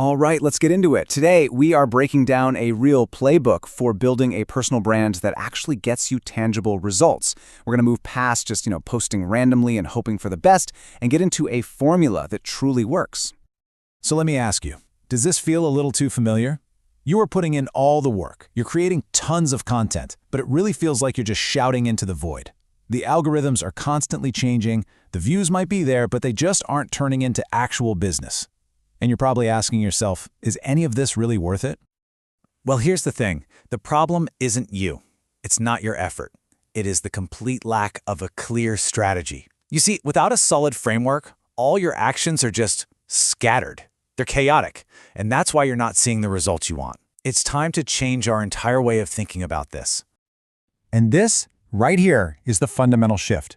All right, let's get into it. Today, we are breaking down a real playbook for building a personal brand that actually gets you tangible results. We're going to move past just, posting randomly and hoping for the best and get into a formula that truly works. So let me ask you, does this feel a little too familiar? You are putting in all the work. You're creating tons of content, but it really feels like you're just shouting into the void. The algorithms are constantly changing. The views might be there, but they just aren't turning into actual business. And you're probably asking yourself, is any of this really worth it? Well, here's the thing. The problem isn't you. It's not your effort. It is the complete lack of a clear strategy. You see, without a solid framework, all your actions are just scattered. They're chaotic, and that's why you're not seeing the results you want. It's time to change our entire way of thinking about this. And this, right here, is the fundamental shift.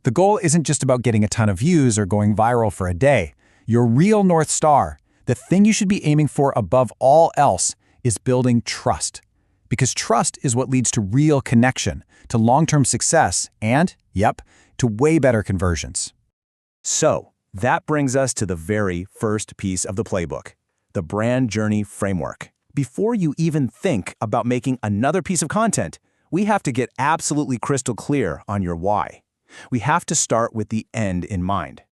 The goal isn't just about getting a ton of views or going viral for a day. Your real North Star, the thing you should be aiming for above all else, is building trust. Because trust is what leads to real connection, to long-term success, and, to way better conversions. So, that brings us to the very first piece of the playbook, the brand journey framework. Before you even think about making another piece of content, we have to get absolutely crystal clear on your why. We have to start with the end in mind.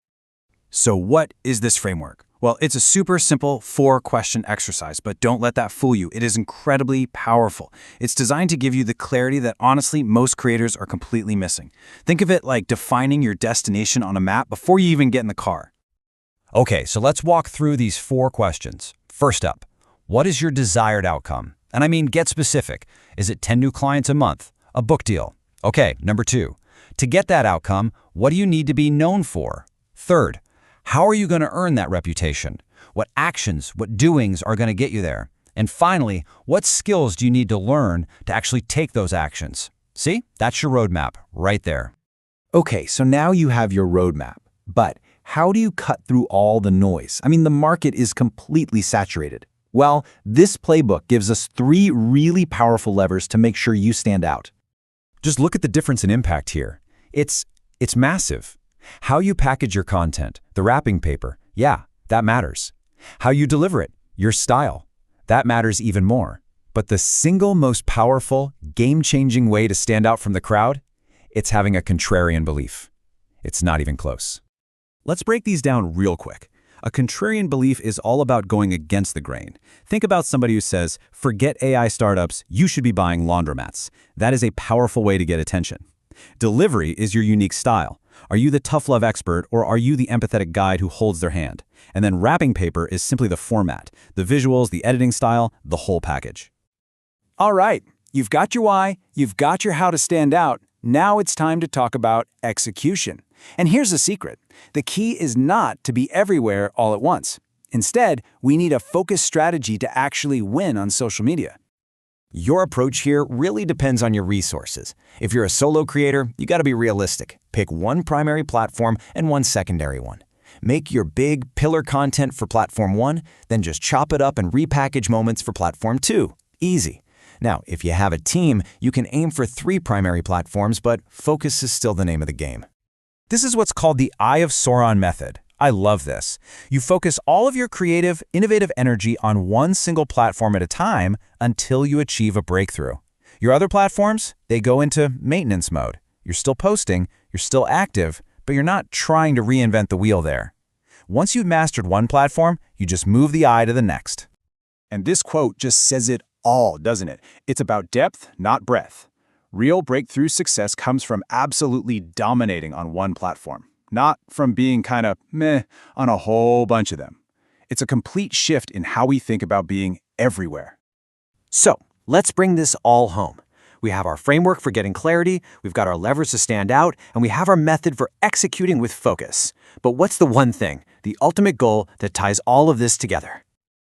So what is this framework? Well, it's a super simple 4-question exercise, but don't let that fool you. It is incredibly powerful. It's designed to give you the clarity that honestly most creators are completely missing. Think of it like defining your destination on a map before you even get in the car. Okay, so let's walk through these 4 questions. First up, what is your desired outcome? And I mean, get specific. Is it 10 new clients a month? A book deal? Okay, number 2, to get that outcome, what do you need to be known for? Third, how are you going to earn that reputation? What actions, what doings are going to get you there? And finally, what skills do you need to learn to actually take those actions? See, that's your roadmap right there. Okay, so now you have your roadmap, but how do you cut through all the noise? I mean, the market is completely saturated. Well, this playbook gives us 3 really powerful levers to make sure you stand out. Just look at the difference in impact here. It's massive. How you package your content, the wrapping paper, that matters. How you deliver it, your style, that matters even more. But the single most powerful, game-changing way to stand out from the crowd, it's having a contrarian belief. It's not even close. Let's break these down real quick. A contrarian belief is all about going against the grain. Think about somebody who says, forget AI startups, you should be buying laundromats. That is a powerful way to get attention. Delivery is your unique style. Are you the tough love expert, or are you the empathetic guide who holds their hand? And then wrapping paper is simply the format, the visuals, the editing style, the whole package. All right, you've got your why, you've got your how to stand out. Now it's time to talk about execution. And here's the secret. The key is not to be everywhere all at once. Instead, we need a focused strategy to actually win on social media. Your approach here really depends on your resources. If you're a solo creator, you got to be realistic. Pick one primary platform and one secondary one. Make your big pillar content for platform 1, then just chop it up and repackage moments for platform 2. Easy. Now, if you have a team, you can aim for 3 primary platforms, but focus is still the name of the game. This is what's called the Eye of Sauron method. I love this. You focus all of your creative, innovative energy on one single platform at a time until you achieve a breakthrough. Your other platforms, they go into maintenance mode. You're still posting, you're still active, but you're not trying to reinvent the wheel there. Once you've mastered one platform, you just move the eye to the next. And this quote just says it all, doesn't it? It's about depth, not breadth. Real breakthrough success comes from absolutely dominating on one platform, not from being kind of meh on a whole bunch of them. It's a complete shift in how we think about being everywhere. So, let's bring this all home. We have our framework for getting clarity, we've got our levers to stand out, and we have our method for executing with focus. But what's the one thing, the ultimate goal that ties all of this together?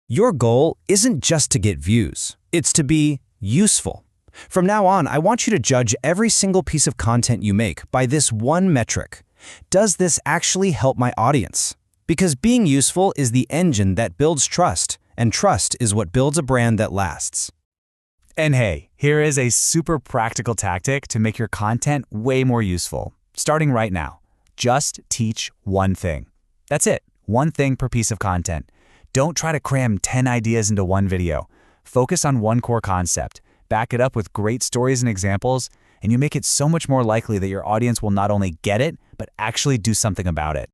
Your goal isn't just to get views. It's to be useful. From now on, I want you to judge every single piece of content you make by this one metric. Does this actually help my audience? Because being useful is the engine that builds trust, and trust is what builds a brand that lasts. And hey, here is a super practical tactic to make your content way more useful. Starting right now, just teach one thing. That's it, one thing per piece of content. Don't try to cram 10 ideas into one video. Focus on one core concept, back it up with great stories and examples, and you make it so much more likely that your audience will not only get it, but actually do something about it.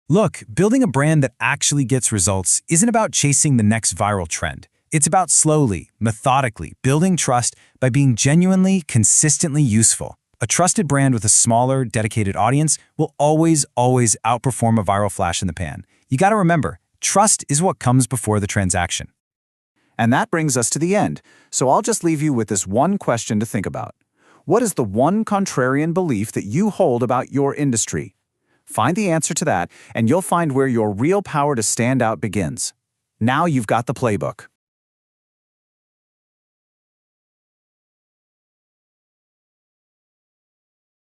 Look, building a brand that actually gets results isn't about chasing the next viral trend. It's about slowly, methodically building trust by being genuinely, consistently useful. A trusted brand with a smaller, dedicated audience will always outperform a viral flash in the pan. You gotta remember, trust is what comes before the transaction. And that brings us to the end, so I'll just leave you with this one question to think about. What is the one contrarian belief that you hold about your industry? Find the answer to that, and you'll find where your real power to stand out begins. Now you've got the playbook.